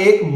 1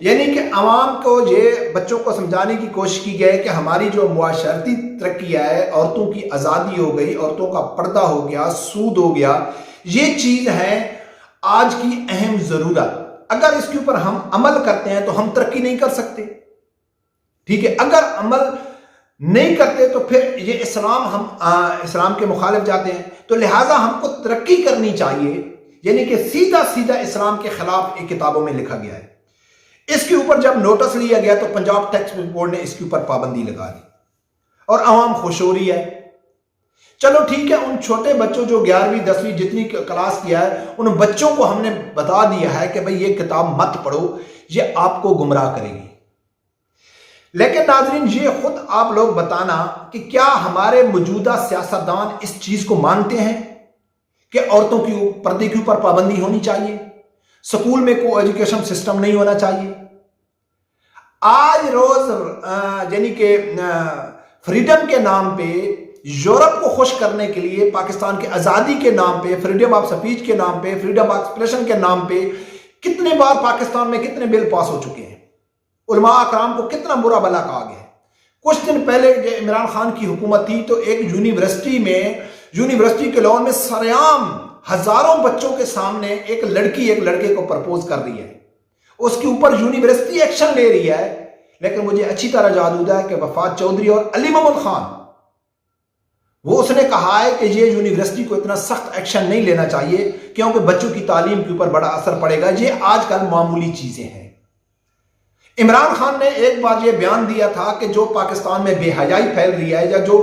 یعنی کہ عوام کو یہ بچوں کو سمجھانے کی کوشش کی گئی کہ ہماری جو معاشرتی ترقی ہے، عورتوں کی آزادی ہو گئی، عورتوں کا پردہ ہو گیا، سود ہو گیا، یہ چیز ہے آج کی اہم ضرورت۔ اگر اس کے اوپر ہم عمل کرتے ہیں تو ہم ترقی نہیں کر سکتے، ٹھیک ہے؟ اگر عمل نہیں کرتے تو پھر یہ ہم اسلام کے مخالف جاتے ہیں، تو لہٰذا ہم کو ترقی کرنی چاہیے، یعنی کہ سیدھا اسلام کے خلاف ایک کتابوں میں لکھا گیا ہے۔ اس کے اوپر جب نوٹس لیا گیا تو پنجاب ٹیکس بورڈ نے اس کے اوپر پابندی لگا دی اور عوام خوش ہو رہی ہے۔ چلو ٹھیک ہے، ان چھوٹے بچوں جو 11ویں 10ویں جتنی کلاس کیا ہے، ان بچوں کو ہم نے بتا دیا ہے کہ بھئی یہ کتاب مت پڑھو، یہ آپ کو گمراہ کرے گی۔ لیکن ناظرین، یہ خود آپ لوگ بتانا کہ کیا ہمارے موجودہ سیاستدان اس چیز کو مانتے ہیں کہ عورتوں کی پردے کے اوپر پابندی ہونی چاہیے، سکول میں کوئی ایجوکیشن سسٹم نہیں ہونا چاہیے؟ آج روز یعنی کہ فریڈم کے نام پہ، یورپ کو خوش کرنے کے لیے، پاکستان کی آزادی کے نام پہ، فریڈم آف سپیچ کے نام پہ، فریڈم آف ایکسپریشن کے نام پہ کتنے بار پاکستان میں کتنے بل پاس ہو چکے ہیں، علماء اکرام کو کتنا برا بلا کہا گیا ہے۔ کچھ دن پہلے عمران خان کی حکومت تھی تو ایک یونیورسٹی کے لون میں سریعام ہزاروں بچوں کے سامنے ایک لڑکی ایک لڑکے کو پرپوز کر رہی ہے، اس کے اوپر یونیورسٹی ایکشن لے رہی ہے۔ لیکن مجھے اچھی طرح یاد ہے کہ وفات چودھری اور علی محمد خان، وہ اس نے کہا ہے کہ یہ یونیورسٹی کو اتنا سخت ایکشن نہیں لینا چاہیے کیونکہ بچوں کی تعلیم کے اوپر بڑا اثر پڑے گا۔ یہ آج کل معمولی چیزیں ہیں۔ عمران خان نے ایک بار یہ بیان دیا تھا کہ جو پاکستان میں بے حیائی پھیل رہی ہے یا جو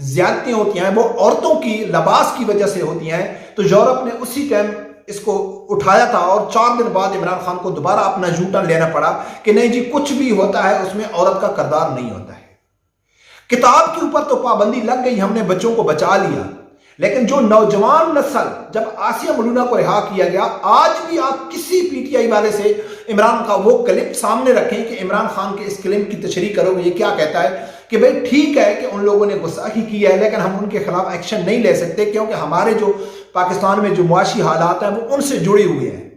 زیادتیاں ہوتی ہیں وہ عورتوں کی لباس کی وجہ سے ہوتی ہیں، تو یورپ نے اسی ٹائم اس کو اٹھایا تھا اور 4 دن بعد عمران خان کو دوبارہ اپنا یو ٹرن لینا پڑا کہ نہیں جی، کچھ بھی ہوتا ہے اس میں عورت کا کردار نہیں ہوتا ہے۔ کتاب کے اوپر تو پابندی لگ گئی، ہم نے بچوں کو بچا لیا، لیکن جو نوجوان نسل، جب آسیہ ملونہ کو رہا کیا گیا، آج بھی آپ کسی پی ٹی آئی والے سے عمران کا وہ کلپ سامنے رکھیں کہ عمران خان کے اس کلپ کی تشریح کرو گے، یہ کیا کہتا ہے کہ بھئی ٹھیک ہے کہ ان لوگوں نے گستاخی کی ہے لیکن ہم ان کے خلاف ایکشن نہیں لے سکتے کیونکہ ہمارے جو پاکستان میں جو معاشی حالات ہیں وہ ان سے جڑے ہوئے ہیں۔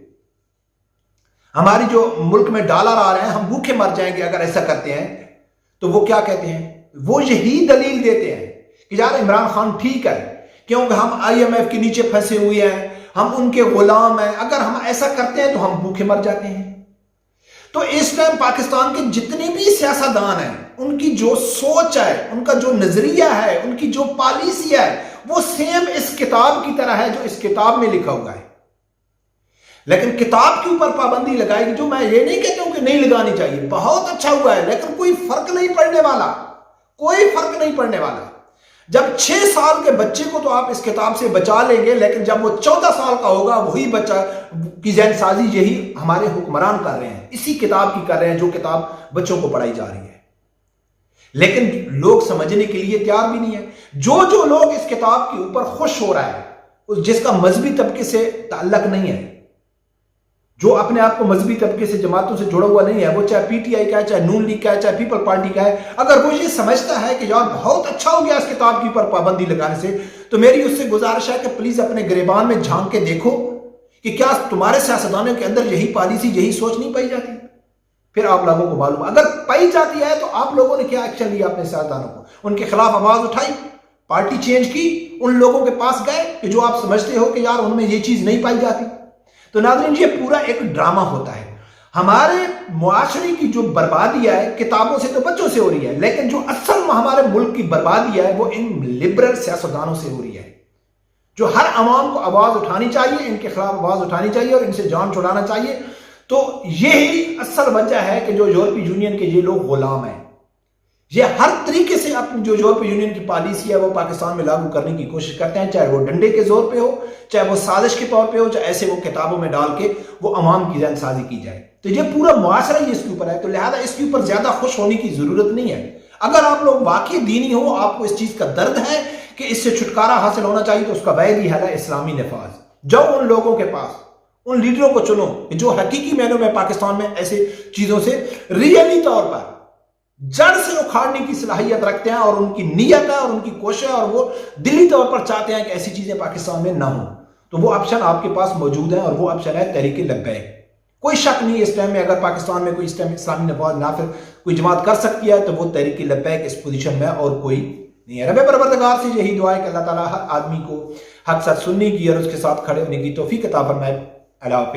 ہماری جو ملک میں ڈالر آ رہے ہیں، ہم بھوکے مر جائیں گے اگر ایسا کرتے ہیں۔ تو وہ کیا کہتے ہیں؟ وہ یہی دلیل دیتے ہیں کہ یار عمران خان ٹھیک ہے کیونکہ ہم IMF کے نیچے پھنسے ہوئے ہیں، ہم ان کے غلام ہیں، اگر ہم ایسا کرتے ہیں تو ہم بھوکے مر جاتے ہیں۔ تو اس ٹائم پاکستان کے جتنے بھی سیاستدان ہیں، ان کی جو سوچ ہے، ان کا جو نظریہ ہے، ان کی جو پالیسی ہے، وہ سیم اس کتاب کی طرح ہے جو اس کتاب میں لکھا ہوا ہے۔ لیکن کتاب کے اوپر پابندی لگائے گی، جو میں یہ نہیں کہتا ہوں کہ نہیں لگانی چاہیے، بہت اچھا ہوا ہے، لیکن کوئی فرق نہیں پڑنے والا، کوئی فرق نہیں پڑنے والا۔ جب 6 سال کے بچے کو تو آپ اس کتاب سے بچا لیں گے، لیکن جب وہ 14 سال کا ہوگا، وہی بچہ کی ذہن سازی یہی ہمارے حکمران کر رہے ہیں، اسی کتاب کی کر رہے ہیں جو کتاب بچوں کو پڑھائی جا رہی ہے۔ لیکن لوگ سمجھنے کے لیے تیار بھی نہیں ہے۔ جو لوگ اس کتاب کے اوپر خوش ہو رہا ہے، جس کا مذہبی طبقے سے تعلق نہیں ہے، جو اپنے آپ کو مذہبی طبقے سے جماعتوں سے جڑا ہوا نہیں ہے، وہ چاہے پی ٹی آئی کا ہے، چاہے نون لیگ کا ہے، چاہے پیپل پارٹی کا ہے، اگر وہ یہ سمجھتا ہے کہ یار بہت اچھا ہو گیا اس کتاب کے اوپر پابندی لگانے سے، تو میری اس سے گزارش ہے کہ پلیز اپنے گریبان میں جھانک کے دیکھو کہ کیا تمہارے سیاستدانوں کے اندر یہی پالیسی، یہی سوچ نہیں پائی جاتی؟ پھر آپ لوگوں کو معلوم، اگر پائی جاتی ہے تو آپ لوگوں نے کیا ایکشن لیا اپنے سیاستدانوں کو؟ ان کے خلاف آواز اٹھائی، پارٹی چینج کی، ان لوگوں کے پاس گئے کہ جو آپ سمجھتے ہو کہ یار ان میں یہ چیز نہیں پائی جاتی؟ تو ناظرین، یہ پورا ایک ڈرامہ ہوتا ہے۔ ہمارے معاشرے کی جو بربادی ہے کتابوں سے تو بچوں سے ہو رہی ہے، لیکن جو اصل ہمارے ملک کی بربادی ہے وہ ان لبرل سیاستدانوں سے ہو رہی ہے، جو ہر عوام کو آواز اٹھانی چاہیے، ان کے خلاف آواز اٹھانی چاہیے اور ان سے جان چھڑانا چاہیے۔ تو یہی اصل وجہ ہے کہ جو یورپی یونین کے یہ لوگ غلام ہیں، یہ ہر طریقے سے اپنی جو یورپی یونین کی پالیسی ہے وہ پاکستان میں لاگو کرنے کی کوشش کرتے ہیں، چاہے وہ ڈنڈے کے زور پہ ہو، چاہے وہ سازش کے طور پہ ہو، چاہے ایسے وہ کتابوں میں ڈال کے وہ عوام کی ذہن سازی کی جائے۔ تو یہ پورا معاشرہ ہی اس کے اوپر ہے، تو لہذا اس کے اوپر زیادہ خوش ہونے کی ضرورت نہیں ہے۔ اگر آپ لوگ واقعی دینی ہو، آپ کو اس چیز کا درد ہے کہ اس سے چھٹکارا حاصل ہونا چاہیے، تو اس کا واحد ہی حل ہے اسلامی نفاذ۔ جاؤ ان لوگوں کے پاس، ان لیڈروں کو چنو جو حقیقی معنوں میں پاکستان میں ایسے چیزوں سے ریئلی طور پر جڑ سے اکھاڑنے کی صلاحیت رکھتے ہیں، اور ان کی نیت ہے اور ان کی کوشش ہے اور وہ دلی طور پر چاہتے ہیں کہ ایسی چیزیں پاکستان میں نہ ہوں۔ تو وہ آپشن آپ کے پاس موجود ہے، اور وہ آپشن ہے تحریک لبیک۔ کوئی شک نہیں اس ٹائم میں اگر پاکستان میں کوئی اس ٹائم اسلامی نفاذ نافذ کوئی جماعت کر سکتی ہے تو وہ تحریک لبیک اس پوزیشن میں اور کوئی نہیں ہے۔ رب پروردگار سے یہی دعا ہے کہ اللہ تعالیٰ ہر آدمی کو حق سچ سننے کی اور اس کے ساتھ کھڑے ہونے کی توفیق عطا فرمائے۔ اللہ حافظ۔